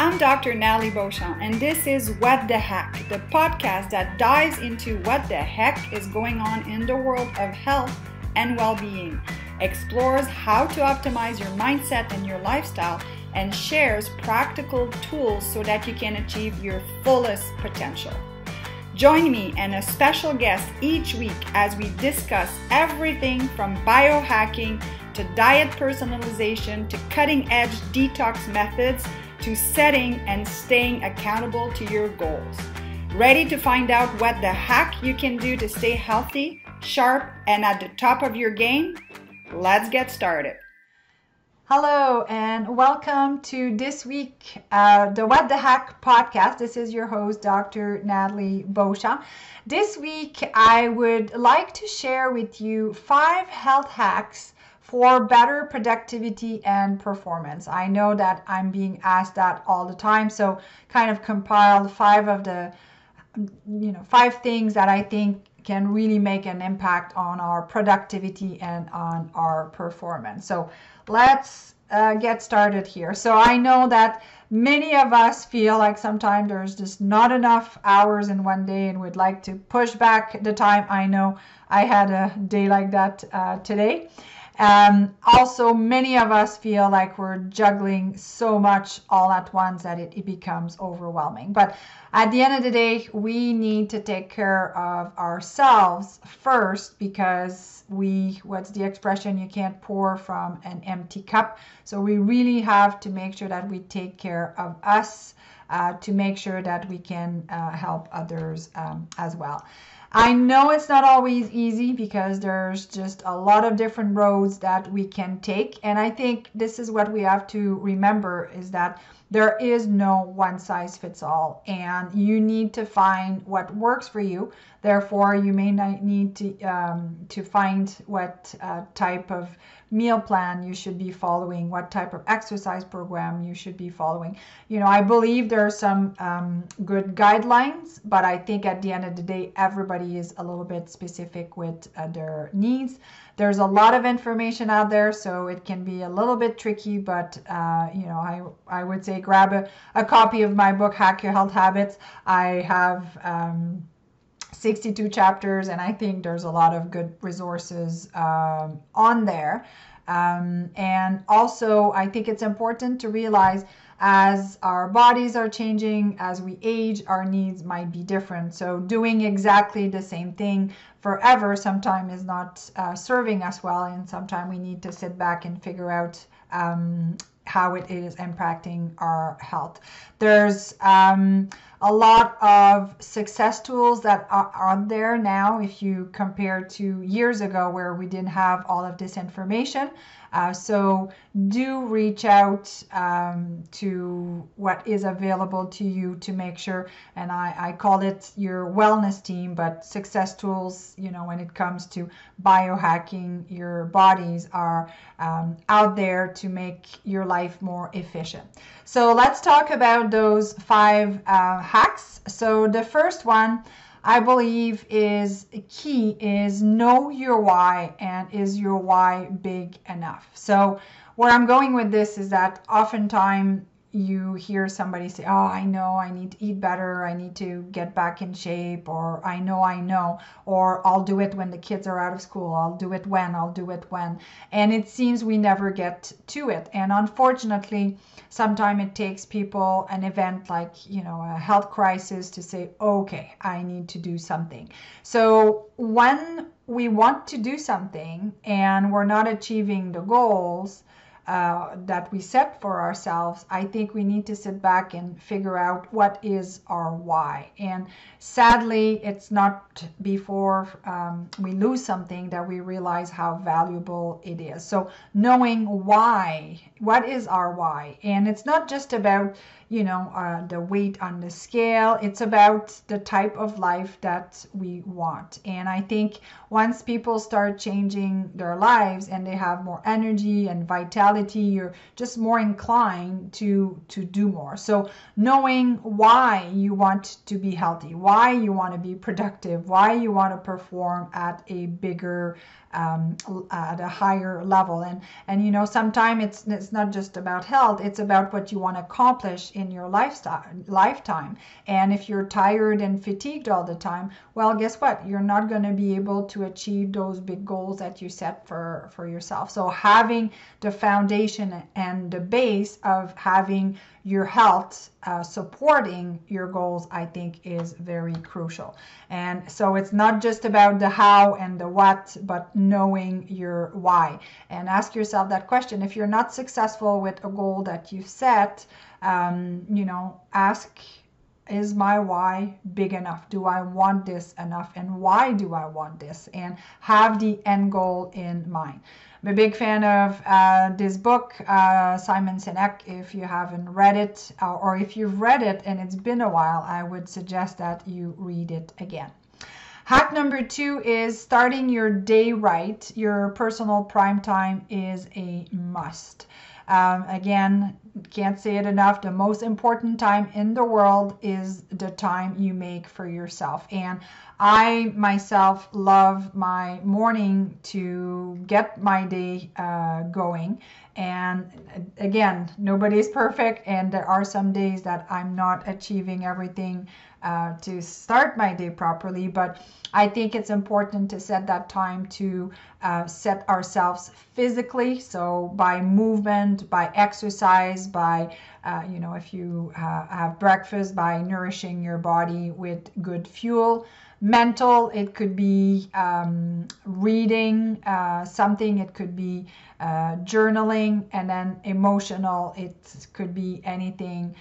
I'm Dr. Nathalie Beauchamp, and this is What the Heck, the podcast that dives into what the heck is going on in the world of health and well-being, explores how to optimize your mindset and your lifestyle, and shares practical tools so that you can achieve your fullest potential. Join me and a special guest each week as we discuss everything from biohacking to diet personalization to cutting-edge detox methods to setting and staying accountable to your goals. Ready to find out what the heck you can do to stay healthy, sharp, and at the top of your game? Let's get started. Hello and welcome to this week, the What the Heck podcast. This is your host, Dr. Nathalie Beauchamp. This week, I would like to share with you 5 health hacks for better productivity and performance. I know that I'm being asked that all the time, so kind of compiled 5 of the 5 things that I think can really make an impact on our productivity and on our performance. So let's get started here. So I know that many of us feel like sometimes there's just not enough hours in one day and would like to push back the time. I know I had a day like that today. Also, many of us feel like we're juggling so much all at once that it becomes overwhelming. But at the end of the day, we need to take care of ourselves first because what's the expression? You can't pour from an empty cup. So we really have to make sure that we take care of us to make sure that we can help others as well. I know it's not always easy because there's just a lot of different roads that we can take. And I think this is what we have to remember is that there is no one size fits all and you need to find what works for you. Therefore, you may need to find what type of meal plan you should be following, what type of exercise program you should be following. I believe there are some good guidelines, but I think at the end of the day, everybody is a little bit specific with their needs. There's a lot of information out there, so it can be a little bit tricky, but I would say grab a copy of my book, Hack Your Health Habits. I have 62 chapters, and I think there's a lot of good resources on there. And also, I think it's important to realize as our bodies are changing, as we age, our needs might be different. So doing exactly the same thing forever sometimes is not serving us well, and sometimes we need to sit back and figure out how it is impacting our health. There's a lot of success tools that are out there now if you compare to years ago where we didn't have all of this information. So do reach out to what is available to you to make sure, and I call it your wellness team, but success tools, when it comes to biohacking your bodies are out there to make your life more efficient. So let's talk about those 5 hacks. So the first one I believe is key is know your why, and is your why big enough? So where I'm going with this is that oftentimes you hear somebody say, oh, I know I need to eat better, I need to get back in shape, or I know, or I'll do it when the kids are out of school, I'll do it when. And it seems we never get to it. And unfortunately, sometimes it takes people an event like, a health crisis to say, okay, I need to do something. So when we want to do something and we're not achieving the goals that we set for ourselves, I think we need to sit back and figure out what is our why. And sadly, it's not before we lose something that we realize how valuable it is. So knowing why, what is our why? And it's not just about the weight on the scale. It's about the type of life that we want. And I think once people start changing their lives and they have more energy and vitality, you're just more inclined to do more. So knowing why you want to be healthy, why you want to be productive, why you want to perform at a bigger at a higher level. And you know, sometimes it's not just about health, it's about what you want to accomplish in your lifetime. And if you're tired and fatigued all the time, well, guess what? You're not going to be able to achieve those big goals that you set for yourself. So having the foundation and the base of having your health supporting your goals, I think, is very crucial. And so it's not just about the how and the what, but knowing your why. And ask yourself that question. If you're not successful with a goal that you set, you know, ask, is my why big enough? Do I want this enough? And why do I want this? And have the end goal in mind. I'm a big fan of this book, Simon Sinek. If you haven't read it, or if you've read it and it's been a while, I would suggest that you read it again. Hack number 2 is starting your day right. Your personal prime time is a must. Again, can't say it enough. The most important time in the world is the time you make for yourself. And I myself love my morning to get my day going. And again, nobody's perfect, and there are some days that I'm not achieving everything to start my day properly, but I think it's important to set that time to set ourselves physically. So by movement, by exercise, by, you know, if you have breakfast, by nourishing your body with good fuel. Mental, it could be reading something, it could be journaling, and then emotional, it could be anything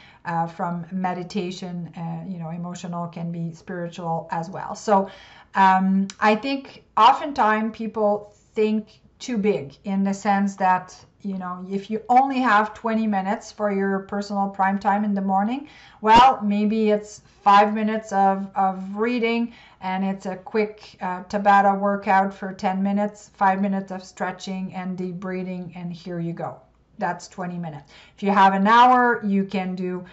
from meditation. You know, emotional can be spiritual as well. So I think oftentimes people think too big, in the sense that, you know, if you only have 20 minutes for your personal prime time in the morning, well, maybe it's 5 minutes of reading, and it's a quick Tabata workout for 10 minutes, 5 minutes of stretching and deep breathing, and here you go. That's 20 minutes. If you have an hour, you can do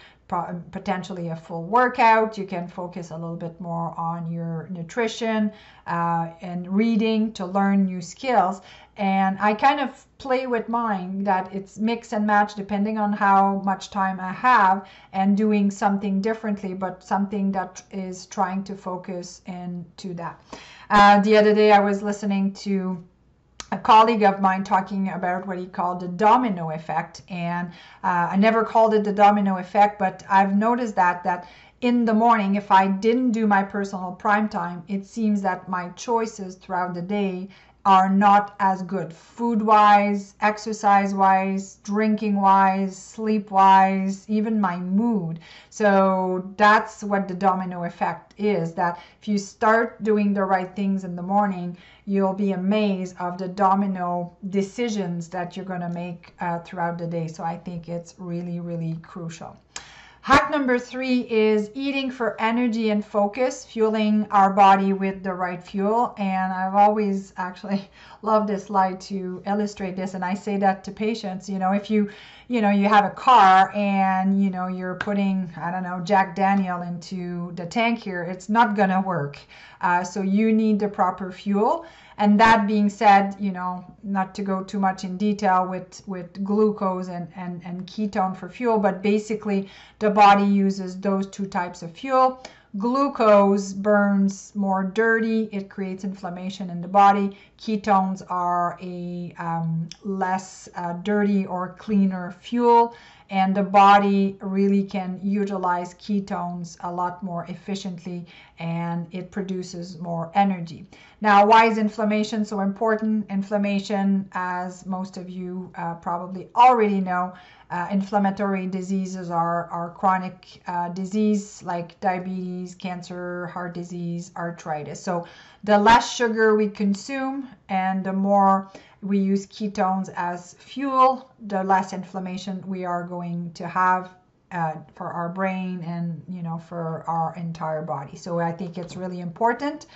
potentially a full workout. You can focus a little bit more on your nutrition and reading to learn new skills. And I kind of play with mine that it's mix and match depending on how much time I have, and doing something differently, but something that is trying to focus into that. The other day I was listening to a colleague of mine talking about what he called the domino effect, and I never called it the domino effect, but I've noticed that in the morning, if I didn't do my personal prime time, it seems that my choices throughout the day are not as good, food-wise, exercise-wise, drinking-wise, sleep-wise, even my mood. So that's what the domino effect is, that if you start doing the right things in the morning, you'll be amazed of the domino decisions that you're going to make throughout the day. So I think it's really, really crucial. Hack number 3 is eating for energy and focus, fueling our body with the right fuel. And I've always actually loved this slide to illustrate this. And I say that to patients, you know, if you have a car and, you know, you're putting, I don't know, Jack Daniel into the tank here, it's not going to work. So you need the proper fuel. And that being said, you know, not to go too much in detail with glucose and ketone for fuel, but basically the body uses those two types of fuel. Glucose burns more dirty, it creates inflammation in the body. Ketones are a less dirty or cleaner fuel, and the body really can utilize ketones a lot more efficiently, and it produces more energy. Now, why is inflammation so important? Inflammation, as most of you probably already know, inflammatory diseases are chronic disease like diabetes, cancer, heart disease, arthritis. So the less sugar we consume and the more we use ketones as fuel, the less inflammation we are going to have for our brain and, you know, for our entire body. So I think it's really important.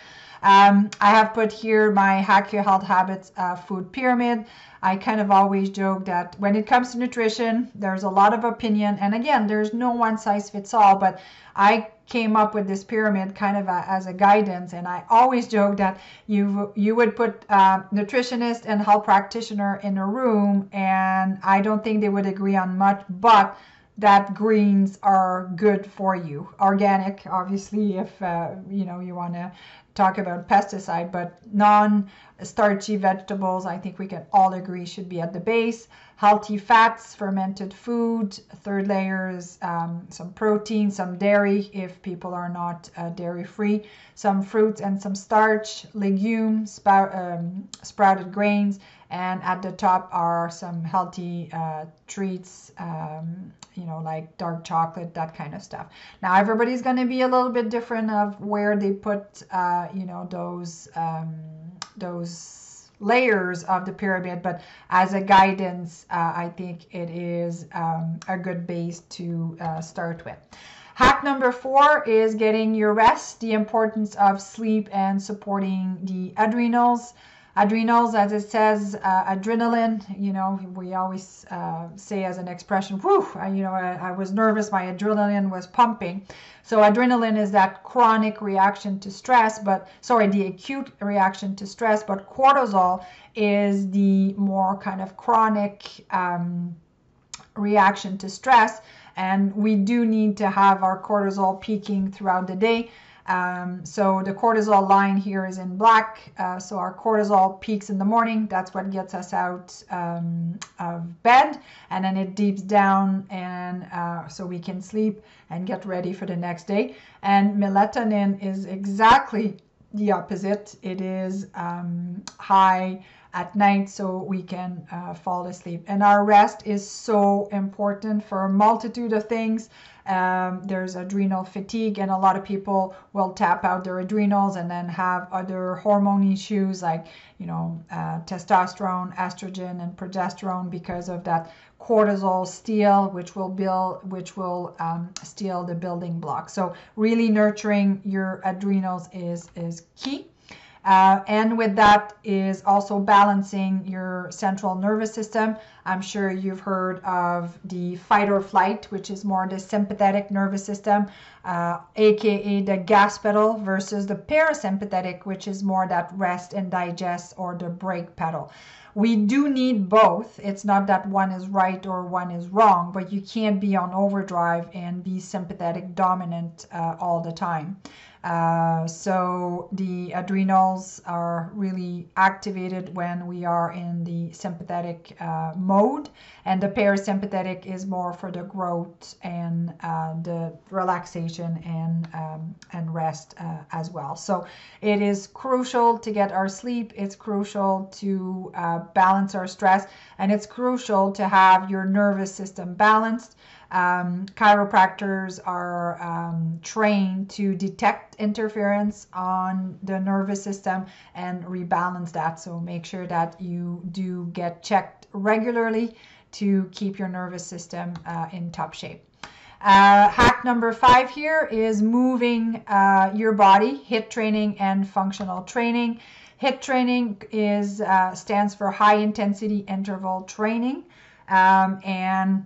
I have put here my Hack Your Health Habits food pyramid. I kind of always joke that when it comes to nutrition, there's a lot of opinion. And again, there's no one size fits all, but I came up with this pyramid kind of as a guidance. And I always joke that you would put nutritionist and health practitioner in a room, and I don't think they would agree on much, but that greens are good for you. Organic, obviously, if you want to talk about pesticide, but non-starchy vegetables, I think we can all agree should be at the base. Healthy fats, fermented food, third layers, some protein, some dairy if people are not dairy free, some fruits and some starch, legumes, sprouted grains, and at the top are some healthy treats, like dark chocolate, that kind of stuff. Now everybody's going to be a little bit different of where they put those layers of the pyramid, but as a guidance, I think it is a good base to start with. Hack number 4 is getting your rest, the importance of sleep and supporting the adrenals. Adrenals, as it says, adrenaline, we always say as an expression, whew, I was nervous, my adrenaline was pumping. So adrenaline is that chronic reaction to stress, the acute reaction to stress, but cortisol is the more kind of chronic reaction to stress. And we do need to have our cortisol peaking throughout the day. So the cortisol line here is in black. So our cortisol peaks in the morning. That's what gets us out of bed, and then it deeps down, and so we can sleep and get ready for the next day. And melatonin is exactly the opposite. It is high at night, so we can fall asleep. And our rest is so important for a multitude of things. There's adrenal fatigue, and a lot of people will tap out their adrenals and then have other hormone issues like testosterone, estrogen, and progesterone because of that cortisol steal, which will steal the building block. So really nurturing your adrenals is key. And with that is also balancing your central nervous system. I'm sure you've heard of the fight or flight, which is more the sympathetic nervous system, aka the gas pedal, versus the parasympathetic, which is more that rest and digest, or the brake pedal. We do need both. It's not that one is right or one is wrong, but you can't be on overdrive and be sympathetic dominant all the time. So the adrenals are really activated when we are in the sympathetic mode, and the parasympathetic is more for the growth and the relaxation and rest as well. So it is crucial to get our sleep. It's crucial to balance our stress, and it's crucial to have your nervous system balanced. Chiropractors are trained to detect interference on the nervous system and rebalance that. So make sure that you do get checked regularly to keep your nervous system in top shape. Hack number 5 here is moving your body, HIIT training and functional training. HIIT training stands for high intensity interval training, and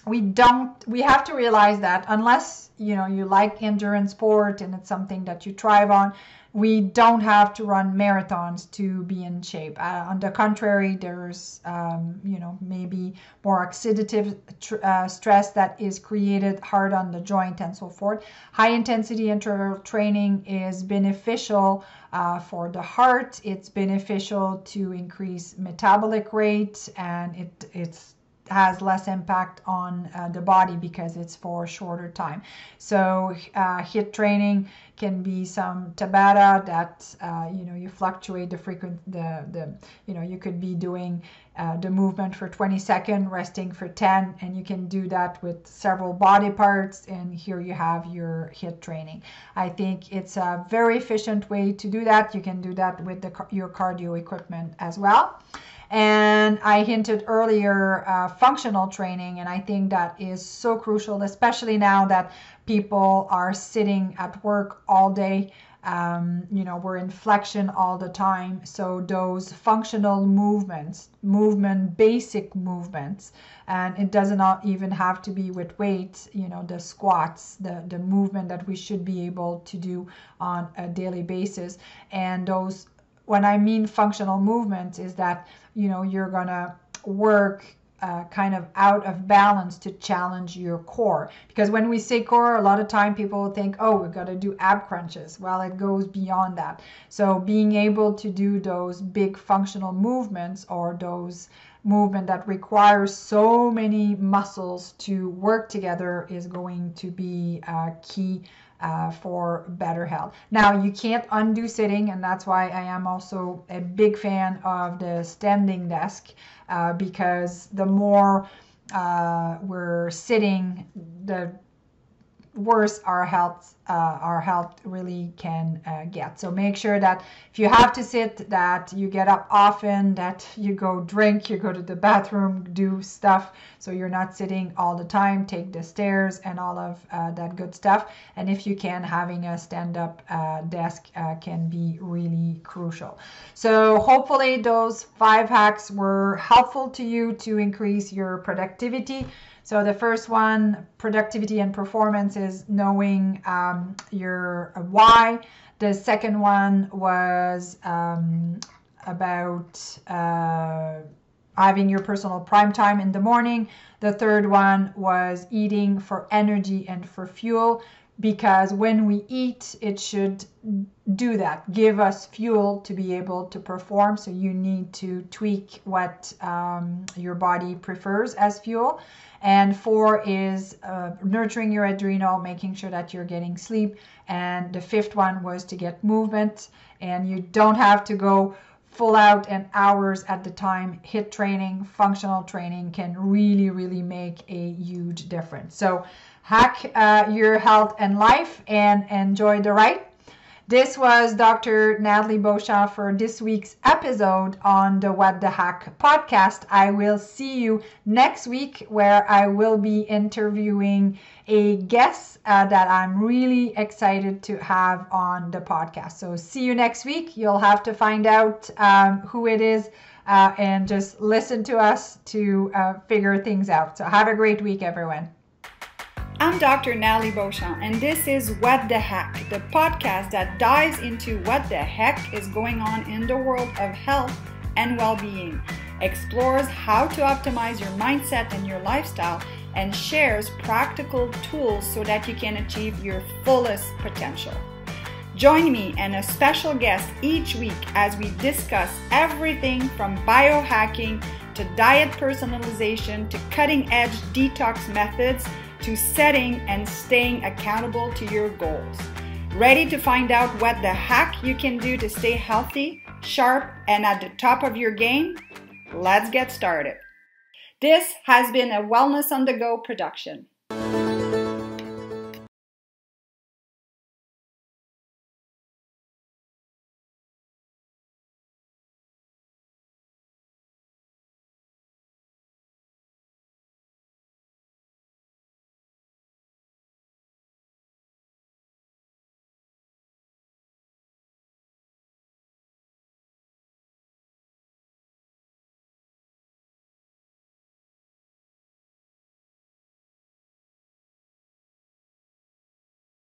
we have to realize that unless you like endurance sport and it's something that you thrive on, we don't have to run marathons to be in shape. On the contrary, there's maybe more oxidative stress that is created hard on the joint and so forth. High intensity interval training is beneficial for the heart. It's beneficial to increase metabolic rate, and it's has less impact on the body because it's for a shorter time. So HIIT training can be some Tabata that you fluctuate the frequency. You could be doing the movement for 20 seconds, resting for 10, and you can do that with several body parts. And here you have your HIIT training. I think it's a very efficient way to do that. You can do that with your cardio equipment as well. And I hinted earlier functional training, and I think that is so crucial, especially now that people are sitting at work all day. We're in flexion all the time. So those functional movements, basic movements, and it does not even have to be with weights, the squats, the movement that we should be able to do on a daily basis. And those, when I mean functional movements, is that, you're gonna work kind of out of balance to challenge your core. Because when we say core, a lot of time people think, oh, we've got to do ab crunches. Well, it goes beyond that. So being able to do those big functional movements, or those movement that requires so many muscles to work together, is going to be key for better health. Now, you can't undo sitting, and that's why I am also a big fan of the standing desk, because the more we're sitting, the worse our health really can get. So make sure that if you have to sit, that you get up often, that you go drink, you go to the bathroom, do stuff, so you're not sitting all the time. Take the stairs and all of that good stuff. And if you can, having a stand-up desk can be really crucial. So hopefully those 5 hacks were helpful to you to increase your productivity. So the first one, productivity and performance, is knowing your why. The second one was about having your personal prime time in the morning. The third one was eating for energy and for fuel, because when we eat, it should do that, give us fuel to be able to perform. So you need to tweak what your body prefers as fuel. And 4 is nurturing your adrenal, making sure that you're getting sleep. And the 5th one was to get movement. And you don't have to go full out and hours at the time. HIIT training, functional training can really, really make a huge difference. So hack your health and life, and enjoy the ride. This was Dr. Nathalie Beauchamp for this week's episode on the What the Hack podcast. I will see you next week, where I will be interviewing a guest that I'm really excited to have on the podcast. So see you next week. You'll have to find out who it is and just listen to us to figure things out. So have a great week, everyone. I'm Dr. Nathalie Beauchamp, and this is What the Hack, the podcast that dives into what the heck is going on in the world of health and well-being, explores how to optimize your mindset and your lifestyle, and shares practical tools so that you can achieve your fullest potential. Join me and a special guest each week as we discuss everything from biohacking to diet personalization to cutting-edge detox methods to setting and staying accountable to your goals. Ready to find out what the hack you can do to stay healthy, sharp, and at the top of your game? Let's get started. This has been a Wellness on the Go production.